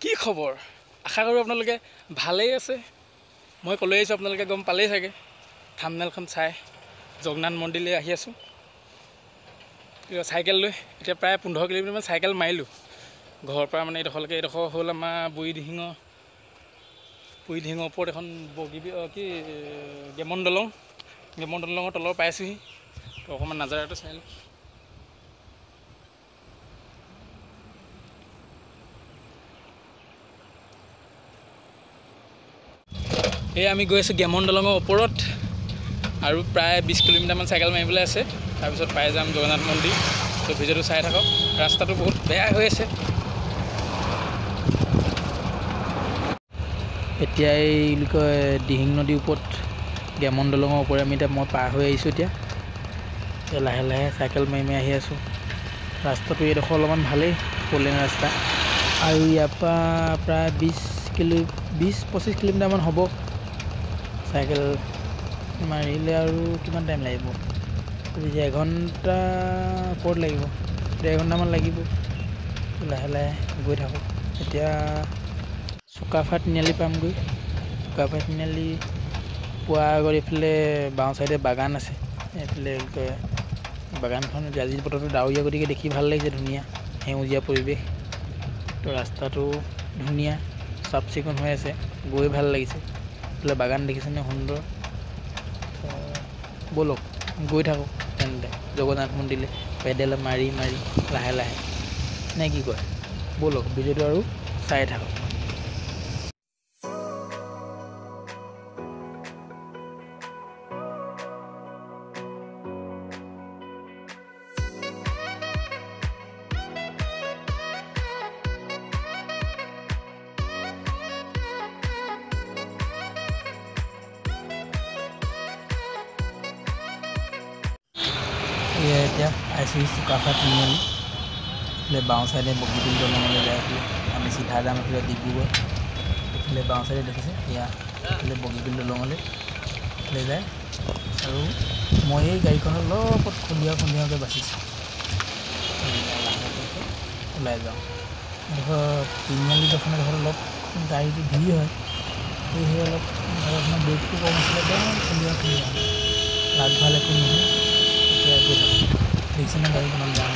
কি খবৰ আশা কৰোঁ আপোনালোকে ভালেই আছে মই কলৈ আহিছোঁ আপোনালোকে গম পালেই চাগে থাম্বনেইলখন চাই জগন্নাথ মন্দিৰলৈ আহি আছোঁ চাইকেল লৈ এতিয়া প্ৰায় 15 কিলোমিটাৰমান চাইকেল মাৰিলোঁ ঘৰৰ পৰা মানে এইডোখৰলৈকে এইডোখৰ হ'ল আমাৰ বুঢ়ীদিহিঙৰ ওপৰত এখন গেমন দলঙৰ তলৰ পাইছোঁহি তো অকণমান নাজাৰাটো চাই লওঁ এই আমি গৈ আছোঁ গেমন দলঙৰ ওপৰত আৰু প্ৰায় 20 কিলোমিটাৰমান চাইকেল মাৰিবলৈ আছে তাৰপিছত পাই যাম জগন্নাথ মন্দিৰ তো ভিডিঅ'টো চাই থাকক ৰাস্তাটো বহুত বেয়া হৈ আছে এতিয়া এই কয় দিহিং নদীৰ ওপৰত গেমন দলঙৰ ওপৰত আমি এতিয়া মই পাৰ হৈ আহিছোঁ এতিয়া লাহে লাহে চাইকেল মাৰি আহি আছোঁ ৰাস্তাটো এইডোখৰ অলপমান ভালেই ফ'ৰলেন ৰাস্তা আৰু ইয়াৰ পৰা প্ৰায় 20-25 কিলোমিটাৰমান হ'ব চাইকেল মাৰিলে আৰু কিমান টাইম লাগিব এঘণ্টা ওপৰত লাগিব 1.5 ঘণ্টামান লাগিব লাহে লাহে গৈ থাকোঁ এতিয়া চুকাফা তিনিআলি পামগৈ চুকাফা তিনিআলি পোৱাৰ আগত এইফালে বাওঁ চাইডে বাগান আছে এইফালে বাগানখন আজিৰ বতৰটো ডাৱৰীয়া গতিকে দেখি ভাল লাগিছে ধুনীয়া সেউজীয়া পৰিৱেশ তো ৰাস্তাটো ধুনীয়া চাফ চিকুণ হৈ আছে গৈ ভাল লাগিছে এইফালে বাগান দেখিছেনে সুন্দৰ ব'লক গৈ থাকোঁ তেন্তে জগন্নাথ মন্দিৰলৈ পেডেল মাৰি লাহে লাহে নে কি কয় ব'লক ভিডিঅ'টো আৰু চাই থাকক এতিয়া আইচি চুকাফা তিনিআলি এইফালে বাওঁ চাইডে বগীবিল দলঙলৈ যাই আছিলোঁ আমি চিধা যাম এইফালে ডিব্ৰুগড় এইফালে বাওঁ চাইডে দেখিছে এয়া এইফালে বগীবিল দলঙলৈ এইফালে যায় আৰু মই এই গাড়ীখনৰ লগত খুন্দিয়াকৈ বাচিছোঁ ওলাই যাওঁ তিনিআলিডোখৰ অলপ গাড়ীটো ভিৰ হয় সেয়েহে অলপ আপোনাৰ ব্ৰেকটো কম আছিলে খুন্দিয়া লাগভাল একো নহয় এতিয়া গৈ থাকোঁ দেখিছেনে গাড়ীখনত যাম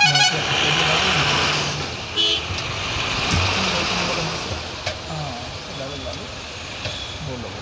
মই এতিয়া ব'লক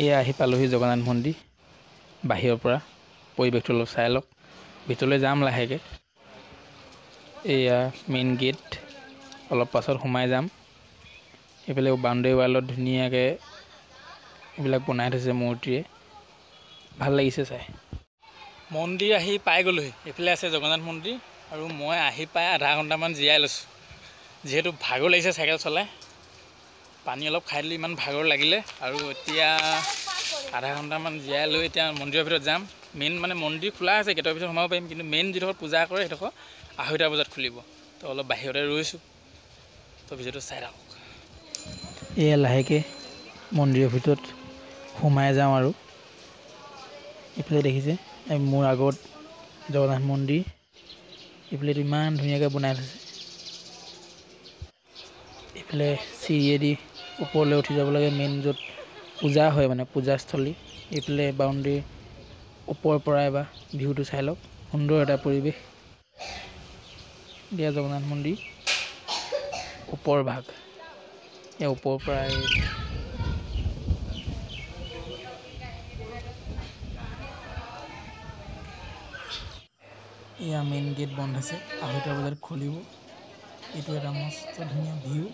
এয়া আহি পালোহি জগন্নাথ মন্দিৰ বাহিৰৰ পৰা পৰিৱেশটো অলপ চাই লওক ভিতৰলৈ যাম লাহেকৈ এয়া মেইন গেট অলপ পাছত সোমাই যাম এইফালে বাউণ্ডেৰী ৱালত ধুনীয়াকৈ এইবিলাক বনাই থৈছে মূৰ্তিৰে ভাল লাগিছে চাই মন্দিৰ আহি পাই গ'লোহি এইফালে আছে জগন্নাথ মন্দিৰ আৰু মই আহি পাই আধা ঘণ্টামান জিৰাই লৈছোঁ যিহেতু ভাগৰ লাগিছে চাইকেল চলাই পানী অলপ খাই দিলোঁ ইমান ভাগৰ লাগিলে আৰু এতিয়া আধা ঘণ্টামান জিৰাই লৈ এতিয়া মন্দিৰৰ ভিতৰত যাম মেইন মানে মন্দিৰ খোলা আছে গেটৰ ভিতৰত সোমাব পাৰিম কিন্তু মেইন যিডোখৰ পূজা কৰে সেইডোখৰ 2:30 বজাত খুলিব তো অলপ বাহিৰতে ৰৈছোঁ তো ভিডিঅ'টো চাই থাকক এয়া লাহেকৈ মন্দিৰৰ ভিতৰত সোমাই যাওঁ আৰু এইফালে দেখিছে মোৰ আগত জগন্নাথ মন্দিৰ এইফালেতো ইমান ধুনীয়াকৈ বনাই থৈছে এইফালে চিৰিয়েদি ওপৰলৈ উঠি যাব লাগে মেইন য'ত পূজা হয় মানে পূজাস্থলী এইফালে বাউণ্ডেৰী ওপৰৰ পৰা এবাৰ ভিউটো চাই লওক সুন্দৰ এটা পৰিৱেশ দিয়া জগন্নাথ মন্দিৰ ওপৰ ভাগ ইয়াৰ ওপৰৰ পৰা এয়া মেইন গেট বন্ধ আছে, 2:30 বজাত খুলিব। এইটো এটা মস্ত ধুনীয়া ভিউ।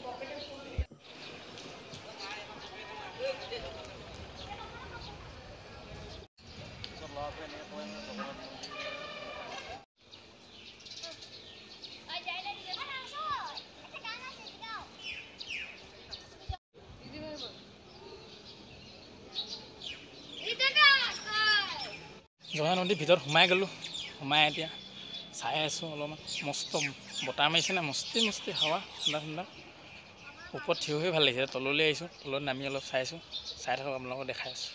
জগন্নাথ মন্দিৰ ভিতৰত সোমাই গ'লোঁ। সোমাই এতিয়া চাই আছোঁ অলপমান। মস্ত বতাহ মাৰিছে না, মস্তি হাৱা ঠাণ্ডা ঠাণ্ডা। ওপৰত থিয় হৈ ভাল লাগিছে। তললৈ আহিছোঁ, তলত নামি অলপ চাইছোঁ। চাই থাকক, আপোনালোকক দেখাই আছোঁ।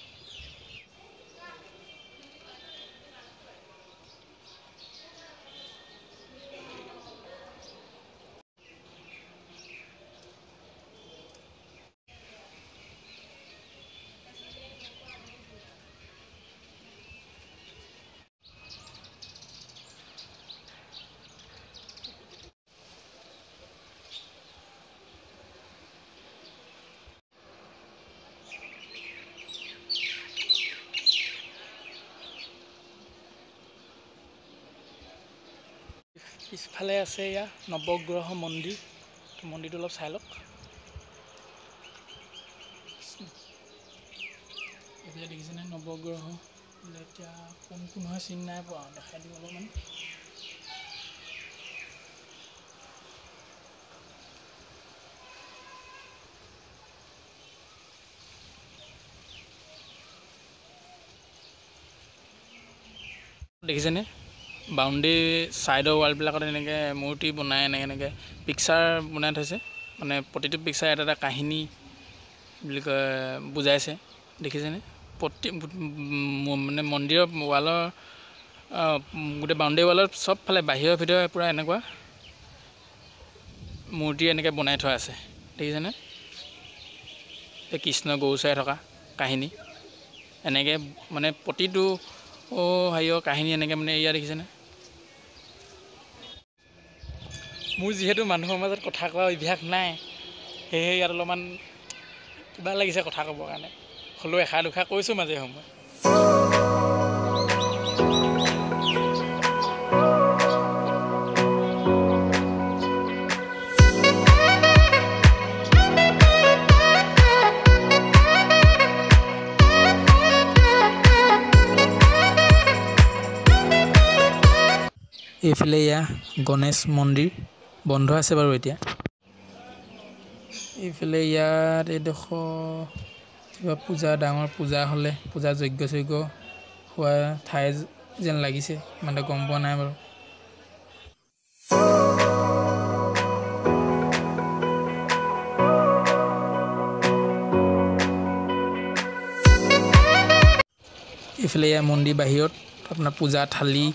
পিছফালে আছে এয়া নৱগ্ৰহ মন্দিৰ। মন্দিৰটো অলপ চাই লওক। এইফালে দেখিছেনে নৱগ্ৰহ? এতিয়া কোন হয় চিনি নাই পোৱা, দেখাই দিওঁ অলপমান। দেখিছেনে বাউণ্ডেৰী ছাইডৰ ৱালবিলাকত এনেকৈ মূৰ্তি বনাই এনেকৈ পিকচাৰ বনাই থৈছে। মানে প্ৰতিটো পিকচাৰ এটা কাহিনী বুলি কয় বুজাইছে। দেখিছেনে মানে মন্দিৰৰ ৱালৰ গোটেই বাউণ্ডেৰী ৱালৰ চবফালে বাহিৰৰ ভিতৰত পূৰা এনেকুৱা মূৰ্তি এনেকৈ বনাই থোৱা আছে। দেখিছেনে এই কৃষ্ণ গৰু চৰাই থকা কাহিনী এনেকৈ মানে প্ৰতিটো হেৰিয়ৰ কাহিনী এনেকৈ মানে এয়া দেখিছেনে। মোৰ যিহেতু মানুহৰ মাজত কথা কোৱা অভ্যাস নাই, সেয়েহে ইয়াত অলপমান কিবা লাগিছে কথা ক'বৰ কাৰণে। হ'লেও এষাৰ দুষাৰ কৈছোঁ মাজে সময়ে। এইফালে এয়া গণেশ মন্দিৰ বন্ধ আছে বাৰু এতিয়া। এইফালে ইয়াত এইডোখৰ কিবা পূজা, ডাঙৰ পূজা হ'লে পূজা যজ্ঞ হোৱা ঠাই যেন লাগিছে, ইমানটা গম পোৱা নাই বাৰু। এইফালে এয়া মন্দিৰ বাহিৰত আপোনাৰ পূজা থালি,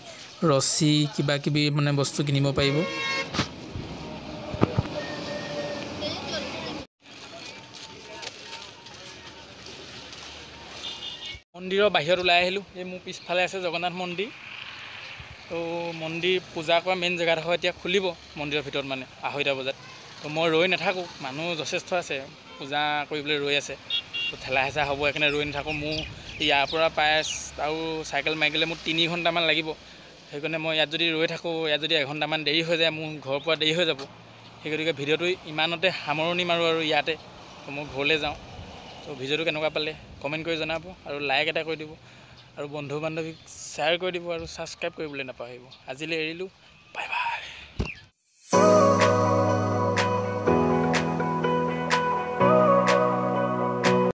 ৰছী কিবা কিবি মানে বস্তু কিনিব পাৰিব। মন্দিৰৰ বাহিৰত ওলাই আহিলোঁ। এই মোৰ পিছফালে আছে জগন্নাথ মন্দিৰ। তো মন্দিৰ পূজা কৰা মেইন জেগাডোখৰ এতিয়া খুলিব মন্দিৰৰ ভিতৰত মানে 2:30 বজাত। তো মই ৰৈ নাথাকোঁ, মানুহ যথেষ্ট আছে, পূজা কৰিবলৈ ৰৈ আছে। তো ঠেলা হেঁচা হ'ব, সেইকাৰণে ৰৈ নাথাকোঁ। মোৰ ইয়াৰ পৰা প্ৰায় আৰু চাইকেল মাৰি গ'লে মোৰ 3 ঘণ্টামান লাগিব। সেইকাৰণে মই ইয়াত যদি ৰৈ থাকোঁ, ইয়াত যদি 1 ঘণ্টামান দেৰি হৈ যায়, মোৰ ঘৰৰ পৰা দেৰি হৈ যাব। সেই গতিকে ভিডিঅ'টো ইমানতে সামৰণি মাৰোঁ আৰু ইয়াতে। তো মই ঘৰলৈ যাওঁ। তো ভিডিঅ'টো কেনেকুৱা পালে কমেণ্ট কৰি জনাব, আৰু লাইক এটা কৰি দিব, আৰু বন্ধু বান্ধৱীক শ্বেয়াৰ কৰি দিব, আৰু ছাবস্ক্ৰাইব কৰিবলৈ নাপাহৰিব। আজিলৈ এৰিলোঁ।